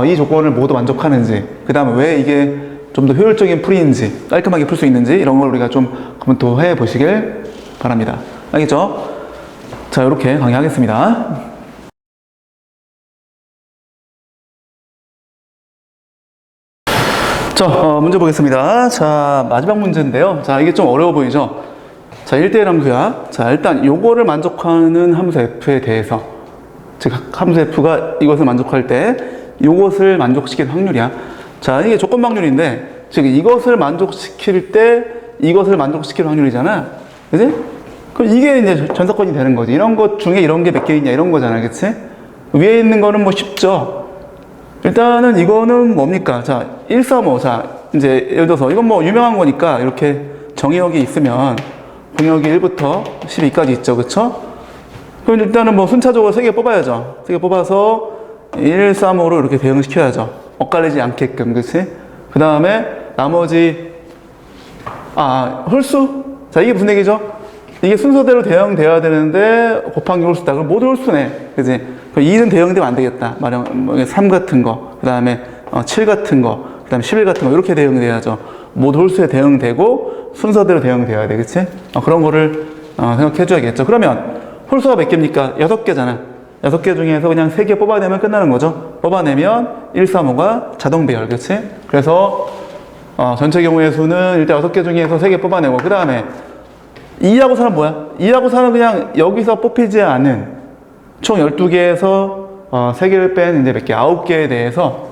이 조건을 모두 만족하는지, 그 다음에 왜 이게 좀 더 효율적인 풀이인지, 깔끔하게 풀 수 있는지, 이런 걸 우리가 좀 검토해 보시길 바랍니다. 알겠죠? 자, 이렇게 강의하겠습니다. 자, 문제 보겠습니다. 자, 마지막 문제인데요. 자, 이게 좀 어려워 보이죠? 자, 1대1 함수야. 자, 일단 요거를 만족하는 함수 f에 대해서, 즉 함수 f가 이것을 만족할 때 요것을 만족시키는 확률이야. 자, 이게 조건 확률인데, 즉 이것을 만족시킬 때 이것을 만족시킬 확률이잖아. 그지? 그럼 이게 이제 전사건이 되는 거지. 이런 것 중에 이런 게 몇 개 있냐, 이런 거잖아. 그치? 위에 있는 거는 뭐 쉽죠? 일단은 이거는 뭡니까? 자, 135. 자, 이제 예를 들어서 이건 뭐 유명한 거니까 이렇게 정의역이 있으면 공역이 1부터 12까지 있죠. 그쵸? 그럼 일단은 뭐 순차적으로 3개 뽑아야죠. 3개 뽑아서 135로 이렇게 대응시켜야죠. 엇갈리지 않게끔. 그치? 그 다음에 나머지, 홀수? 자, 이게 무슨 얘기죠? 이게 순서대로 대응돼야 되는데 곱한 게 홀수다. 그럼 모두 홀수네. 그지? 그럼 2는 대응되면 안 되겠다. 말하면 3 같은 거, 그 다음에 7 같은 거, 그 다음에 11 같은 거, 이렇게 대응돼야죠. 모두 홀수에 대응되고 순서대로 대응돼야 돼. 그치? 그런 거를 생각해 줘야겠죠. 그러면 홀수가 몇 개입니까? 6개잖아. 6개 중에서 그냥 3개 뽑아내면 끝나는 거죠. 뽑아내면 135가 자동 배열. 그치? 그래서 전체 경우의 수는 일단 6개 중에서 3개 뽑아내고, 그 다음에 2하고 4는 뭐야? 2하고 4는 그냥 여기서 뽑히지 않은 총 12개에서 3개를 뺀 이제 몇 개? 9개에 대해서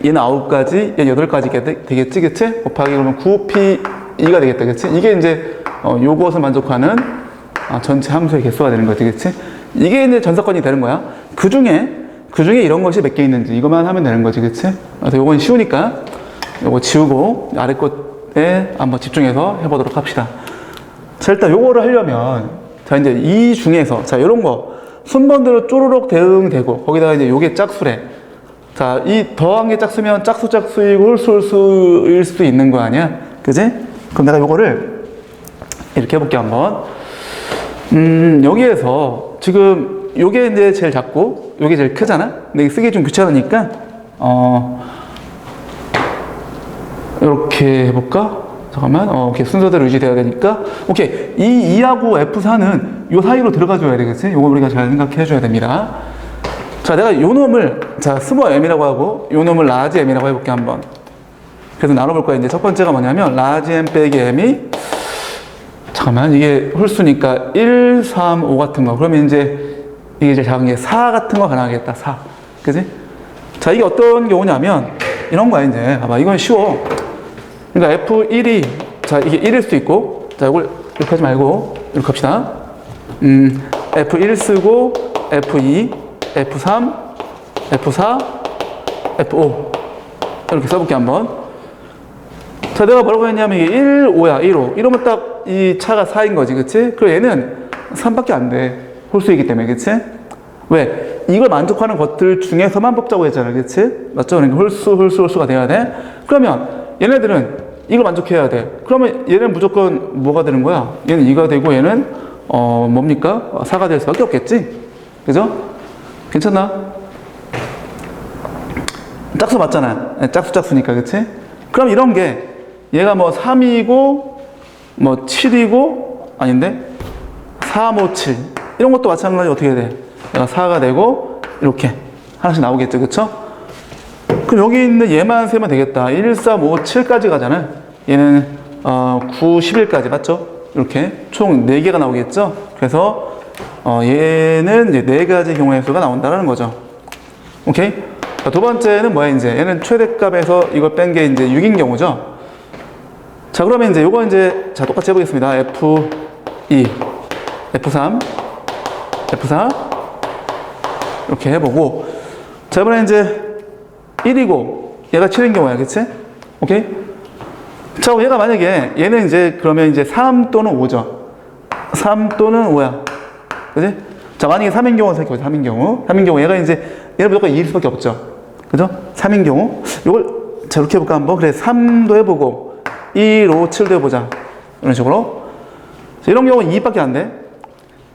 얘는 9가지, 얘는 8가지 되겠지? 그치? 곱하기 그러면 9p2가 되겠다. 그치? 이게 이제 요것을 만족하는 전체 함수의 개수가 되는 거지. 그치? 이게 이제 전사건이 되는 거야. 그 중에 이런 것이 몇 개 있는지 이것만 하면 되는 거지. 그치? 그래서 요건 쉬우니까 요거 지우고 아래 것에 한번 집중해서 해보도록 합시다. 자, 일단 요거를 하려면, 자, 이제 이 중에서, 자, 요런 거, 순번대로 쪼르륵 대응되고, 거기다가 이제 요게 짝수래. 자, 이 더한 게 짝수면 짝수이고 홀수일 수도 있는 거 아니야? 그지? 그럼 내가 요거를 이렇게 해볼게, 한번. 여기에서 지금 요게 이제 제일 작고, 요게 제일 크잖아? 근데 이게 쓰기 좀 귀찮으니까, 이렇게 해볼까? 잠깐만, 오케이. 순서대로 유지돼야 되니까. 오케이. 이 2하고 F4는 요 사이로 들어가줘야 되겠지? 요거 우리가 잘 생각해 줘야 됩니다. 자, 내가 요 놈을, 자, 스몰 m이라고 하고, 요 놈을 라지 m이라고 해볼게, 한번. 그래서 나눠볼 거야. 이제 첫 번째가 뭐냐면, 라지 m 빼기 m이, 잠깐만, 이게 홀수니까 1, 3, 5 같은 거. 그러면 이제, 이게 제일 작은 게 4 같은 거 가능하겠다, 4. 그지? 자, 이게 어떤 경우냐면, 이런 거야, 이제. 봐봐, 이건 쉬워. 그러니까 F1이, 자, 이게 1일 수도 있고, 자, 이걸 이렇게 하지 말고, 이렇게 합시다. F1 쓰고, F2, F3, F4, F5. 이렇게 써볼게, 한번. 자, 내가 뭐라고 했냐면, 이게 1, 5야, 1, 5. 이러면 딱 이 차가 4인 거지, 그치? 그리고 얘는 3밖에 안 돼. 홀수이기 때문에, 그치? 왜? 이걸 만족하는 것들 중에서만 뽑자고 했잖아, 그치? 맞죠? 그러니까 홀수가 돼야 돼. 그러면, 얘네들은 이걸 만족해야 돼. 그러면 얘는 무조건 뭐가 되는 거야? 얘는 2가 되고 얘는 뭡니까? 4가 될 수밖에 없겠지? 그죠? 괜찮나? 짝수 맞잖아. 짝수니까, 그치? 그럼 이런 게 얘가 뭐 3이고 뭐 7이고 아닌데 4, 5, 7 이런 것도 마찬가지로 어떻게 돼? 얘가 4가 되고 이렇게 하나씩 나오겠죠, 그쵸? 그럼 여기 있는 얘만 세면 되겠다. 1, 3, 5, 7까지 가잖아. 얘는 9, 11까지 맞죠? 이렇게 총 4개가 나오겠죠? 그래서 얘는 이제 4가지 경우의 수가 나온다는 거죠. 오케이? 자, 두 번째는 뭐야, 이제? 얘는 최대값에서 이걸 뺀 게 이제 6인 경우죠? 자, 그러면 이제 요거 이제, 자, 똑같이 해보겠습니다. F2, F3, F4. 이렇게 해보고. 자, 이번에 이제 1이고, 얘가 7인 경우야. 그치? 오케이? 자, 얘가 만약에, 얘는 이제, 그러면 이제 3 또는 5죠. 3 또는 5야. 그치? 자, 만약에 3인 경우 생각해보자. 3인 경우. 3인 경우, 얘가 이제, 얘는 무조건 2일 수밖에 없죠. 그죠? 3인 경우. 요걸, 자, 이렇게 해볼까, 한번. 그래, 3도 해보고, 1, 5, 7도 해보자. 이런 식으로. 자, 이런 경우는 2밖에 안 돼.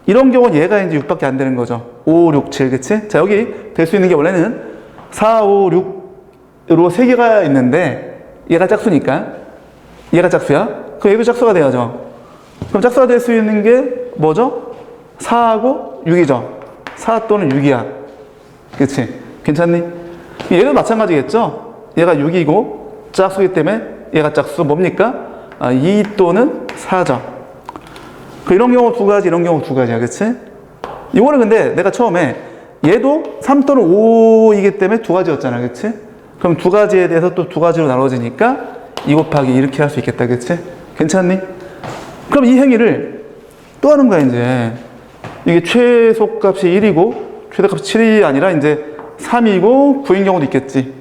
이런 경우는 얘가 이제 6밖에 안 되는 거죠. 5, 6, 7, 그치? 자, 여기 될 수 있는 게 원래는 4, 5, 6으로 3개가 있는데, 얘가 짝수니까. 얘가 짝수야. 그럼 얘도 짝수가 돼야죠. 그럼 짝수가 될 수 있는 게 뭐죠? 4하고 6이죠. 4 또는 6이야. 그치? 괜찮니? 얘도 마찬가지겠죠? 얘가 6이고, 짝수기 때문에 얘가 짝수 뭡니까? 2 또는 4죠. 이런 경우 두 가지, 이런 경우 두 가지야. 그치? 이거는 근데 내가 처음에 얘도 3 또는 5이기 때문에 두 가지였잖아. 그치? 그럼 두 가지에 대해서 또 두 가지로 나눠지니까 2 곱하기 이렇게 할 수 있겠다. 그치? 괜찮니? 그럼 이 행위를 또 하는 거야, 이제. 이게 최소값이 1이고, 최대값이 7이 아니라 이제 3이고, 9인 경우도 있겠지.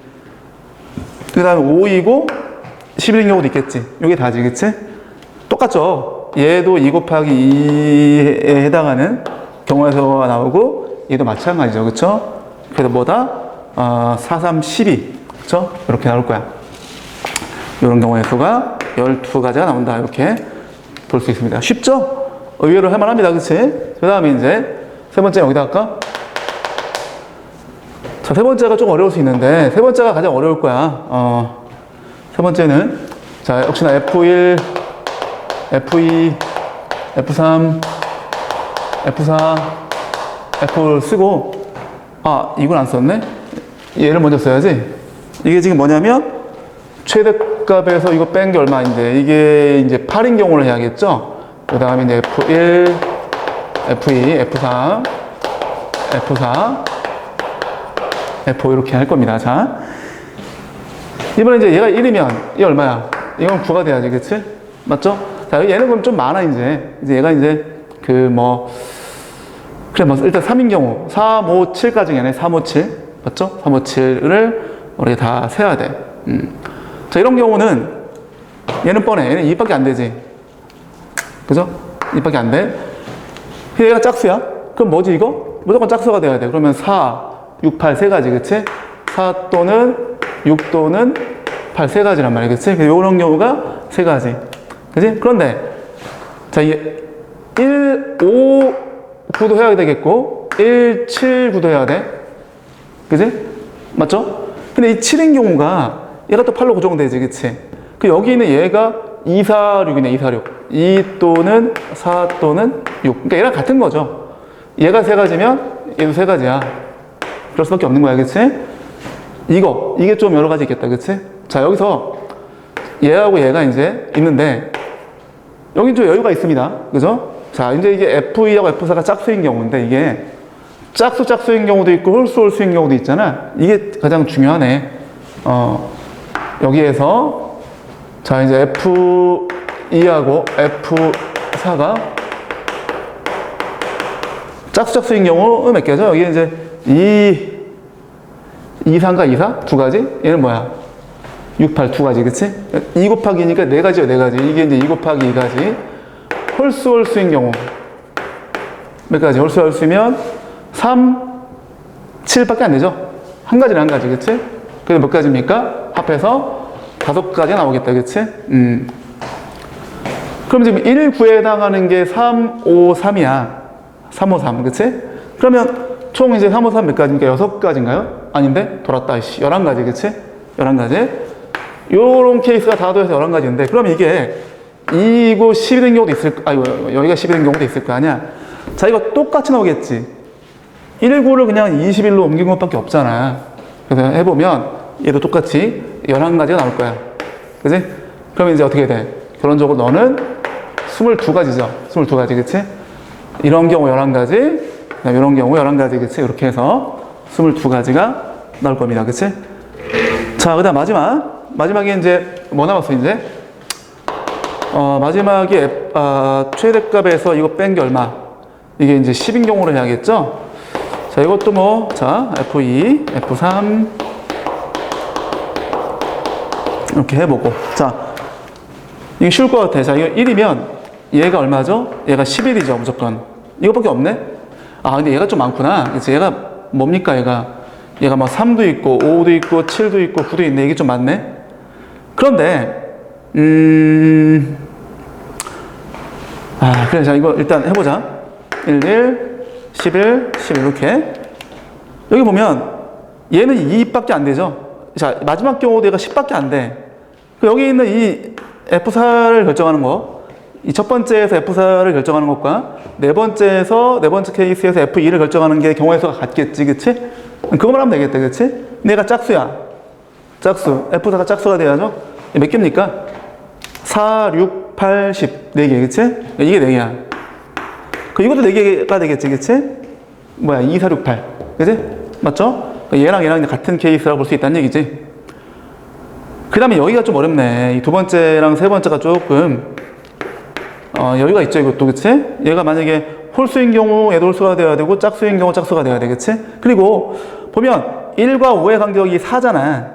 그 다음에 5이고, 11인 경우도 있겠지. 이게 다지, 그치? 똑같죠? 얘도 2 곱하기 2에 해당하는 경우에서가 나오고, 얘도 마찬가지죠. 그쵸? 그래서 뭐다? 4, 3, 12. 그쵸? 이렇게 나올 거야. 이런 경우의 수가 12가지가 나온다. 이렇게 볼 수 있습니다. 쉽죠? 의외로 할만합니다. 그치? 그 다음에 이제 세 번째 여기다 할까? 자, 세 번째가 좀 어려울 수 있는데, 세 번째가 가장 어려울 거야. 세 번째는, 자, 역시나 F1, F2, F3, F4, F5를 쓰고, 이걸 안 썼네? 얘를 먼저 써야지. 이게 지금 뭐냐면, 최대값에서 이거 뺀 게 얼마인데, 이게 이제 8인 경우를 해야겠죠? 그 다음에 이제 F1, F2, F3, F4, F5 이렇게 할 겁니다. 자. 이번에 이제 얘가 1이면, 얘 얼마야? 이건 9가 돼야지, 그치? 맞죠? 자, 얘는 그럼 좀 많아, 이제. 이제 얘가 이제, 그래, 일단 3인 경우, 3, 5, 7까지 얘네 3, 5, 7. 맞죠? 3, 5, 7을 우리 다 세야 돼. 자, 이런 경우는, 얘는 뻔해. 얘는 2밖에 안 되지. 그죠? 2밖에 안 돼. 얘가 짝수야? 그럼 뭐지, 이거? 무조건 짝수가 돼야 돼. 그러면 4, 6, 8 세 가지, 그치? 4 또는 6 또는 8 세 가지란 말이야, 그치? 이런 경우가 세 가지. 그치? 그런데, 자, 이게 1, 5, 9도 해야 되겠고, 1, 7, 9도 해야 돼. 그치? 맞죠? 근데 이 7인 경우가 얘가 또 8로 고정되지, 그치? 여기 있는 얘가 2, 4, 6이네, 2, 4, 6. 2 또는 4 또는 6. 그러니까 얘랑 같은 거죠. 얘가 세 가지면 얘도 세 가지야. 그럴 수밖에 없는 거야, 그치? 이게 좀 여러 가지 있겠다, 그치? 자, 여기서 얘하고 얘가 이제 있는데, 여기 좀 여유가 있습니다. 그죠? 자, 이제 이게 F2하고 F4가 짝수인 경우인데, 이게 짝수인 경우도 있고, 홀수인 경우도 있잖아. 이게 가장 중요하네. 여기에서, 자, 이제 F2하고 F4가 짝수인 경우 몇 개죠? 여기 이제 2, 3과 2, 4? 두 가지? 얘는 뭐야? 6, 8 두 가지, 그치? 2 곱하기 2니까 네 가지요, 네 가지. 이게 이제 2 곱하기 2가지. 홀수인 경우. 몇 가지? 홀수면 3, 7밖에 안 되죠? 한 가지는 한 가지, 그치? 그래서 몇 가지입니까? 합해서 5가지가 나오겠다, 그치? 그럼 지금 1, 9에 해당하는 게 3, 5, 3이야. 3, 5, 3, 그치? 그러면 총 이제 3, 5, 3 몇 가지입니까? 6가지인가요? 아닌데? 돌았다, 11가지, 그치? 11가지. 요런 케이스가 다 더해서 11가지인데, 그럼 이게 2이고 10이 된 경우도 있을, 여기가 10이 된 경우도 있을 거 아니야? 자, 이거 똑같이 나오겠지? 1, 9를 그냥 21로 옮긴 것밖에 없잖아. 그래서 해보면 얘도 똑같이 11가지가 나올 거야. 그치? 그러면 이제 어떻게 돼? 결론적으로 너는 22가지죠. 22가지, 그치? 이런 경우 11가지, 이런 경우 11가지, 그치? 이렇게 해서 22가지가 나올 겁니다. 그치? 자, 그 다음 마지막에 이제 뭐 남았어, 이제? 마지막에 최대값에서 이거 뺀 게 얼마? 이게 이제 10인 경우로 해야겠죠? 자, 이것도 뭐, 자, F2, F3. 이렇게 해보고. 자, 이게 쉬울 것 같아. 자, 이거 1이면 얘가 얼마죠? 얘가 11이죠, 무조건. 이거밖에 없네? 아, 근데 얘가 좀 많구나. 그치? 얘가 뭡니까, 얘가? 얘가 막 3도 있고, 5도 있고, 7도 있고, 9도 있네. 이게 좀 많네? 그런데, 그래. 자, 이거 일단 해보자. 1, 11, 11, 이렇게. 여기 보면, 얘는 2밖에 안 되죠? 자, 마지막 경우도 얘가 10밖에 안 돼. 여기 있는 이 F4를 결정하는 거, 이 첫 번째에서 F4를 결정하는 것과 네 번째 케이스에서 F2를 결정하는 게 경우의 수가 같겠지, 그치? 그거만 하면 되겠다, 그치? 근데 얘가 짝수야. 짝수. F4가 짝수가 돼야죠? 몇 개입니까? 4, 6, 8, 10. 4개, 그치? 이게 4개야. 이것도 4개가 되겠지, 그치? 뭐야, 2, 4, 6, 8. 그치? 맞죠? 얘랑 같은 케이스라고 볼 수 있다는 얘기지. 그 다음에 여기가 좀 어렵네. 이 두 번째랑 세 번째가 조금 여유가 있죠, 이것도. 그치? 얘가 만약에 홀수인 경우 얘도 홀수가 돼야 되고 짝수인 경우 짝수가 돼야 돼. 그치? 그리고 보면 1과 5의 간격이 4잖아.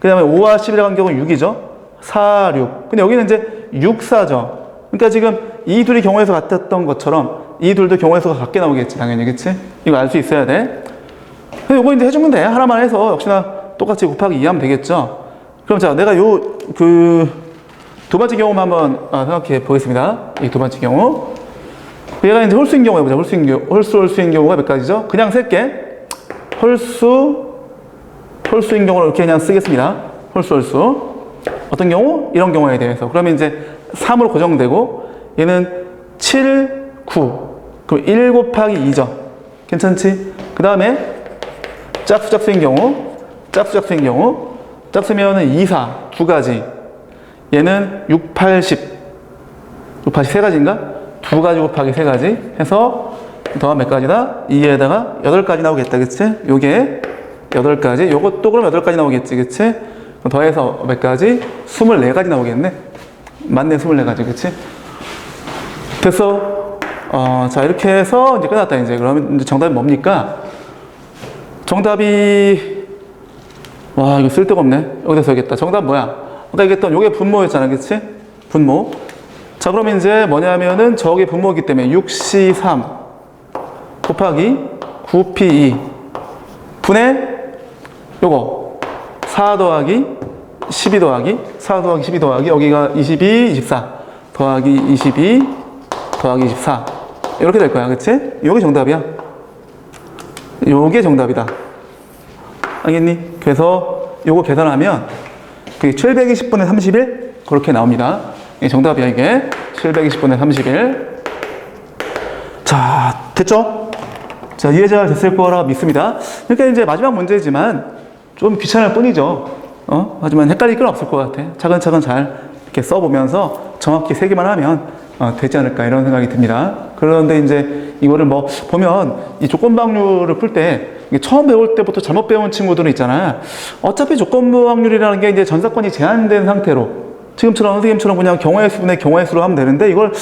그 다음에 5와 11의 간격은 6이죠. 4, 6. 근데 여기는 이제 6, 4죠. 그러니까 지금 이 둘이 경우의 수 같았던 것처럼 이 둘도 경우의 수가 같게 나오겠지, 당연히. 그치? 이거 알 수 있어야 돼. 근데 이거 이제 해주면 돼. 하나만 해서 역시나 똑같이 곱하기 2 하면 되겠죠. 그럼 자, 내가 두 번째 경우만 한번 생각해 보겠습니다. 이 두 번째 경우. 얘가 이제 홀수인 경우 해보자. 홀수인 경우가 몇 가지죠? 그냥 셀게. 홀수인 경우를 이렇게 그냥 쓰겠습니다. 홀수. 어떤 경우? 이런 경우에 대해서. 그러면 이제 3으로 고정되고, 얘는 7, 9. 그럼 1 곱하기 2죠. 괜찮지? 그 다음에 짝수인 경우. 짝수면은 2, 4. 두 가지. 얘는 6, 8, 10. 6, 8, 10 세 가지인가? 두 가지 곱하기 세 가지 해서 더하면 몇 가지다? 2에다가 8가지 나오겠다. 그치? 요게 8가지. 요것도 그럼 8가지 나오겠지. 그치? 그럼 더해서 몇 가지? 24가지 나오겠네. 맞네, 24가지. 그치? 됐어. 자, 이렇게 해서 이제 끝났다. 이제 그러면 이제 정답이 뭡니까? 정답이, 와, 이거 쓸데가 없네. 여기다 써야겠다. 정답 뭐야? 아까 얘기했던 요게 분모였잖아. 그치? 분모. 자, 그러면 이제 뭐냐면은 저게 분모이기 때문에 6C3 곱하기 9P2 분의 요거 4 더하기 12 더하기 4 더하기 12 더하기 여기가 22, 24 더하기 22 더하기 24 이렇게 될 거야. 그치? 요게 정답이야. 요게 정답이다. 알겠니? 그래서 요거 계산하면 그게 720분의 31 그렇게 나옵니다. 이게 정답이야, 이게. 720분의 31. 자, 됐죠? 자, 이해 잘 됐을 거라 믿습니다. 그러니까 이제 마지막 문제지만 좀 귀찮을 뿐이죠. 하지만 헷갈릴 건 없을 것 같아. 차근차근 잘 이렇게 써보면서 정확히 세기만 하면 되지 않을까 이런 생각이 듭니다. 그런데 이제 이거를 뭐 보면 이 조건부확률을 풀 때 처음 배울 때부터 잘못 배운 친구들은 있잖아. 어차피 조건부확률이라는 게 이제 전사건이 제한된 상태로 지금처럼 선생님처럼 그냥 경우의 수분의 경우의 수로 하면 되는데 이걸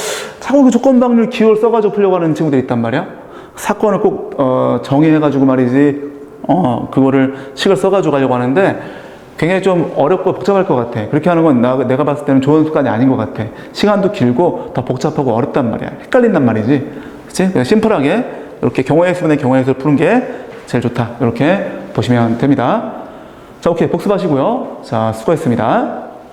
자꾸 그 조건부확률 기호를 써가지고 풀려고 하는 친구들이 있단 말이야. 사건을 꼭 정의해가지고 말이지 그거를 식을 써가지고 가려고 하는데 굉장히 좀 어렵고 복잡할 것 같아. 그렇게 하는 건 내가 봤을 때는 좋은 습관이 아닌 것 같아. 시간도 길고 더 복잡하고 어렵단 말이야. 헷갈린단 말이지. 그치? 그래서 심플하게 이렇게 경우의 수분의 경우의 수를 푸는 게 제일 좋다. 이렇게 보시면 됩니다. 자, 오케이. 복습하시고요. 자, 수고했습니다.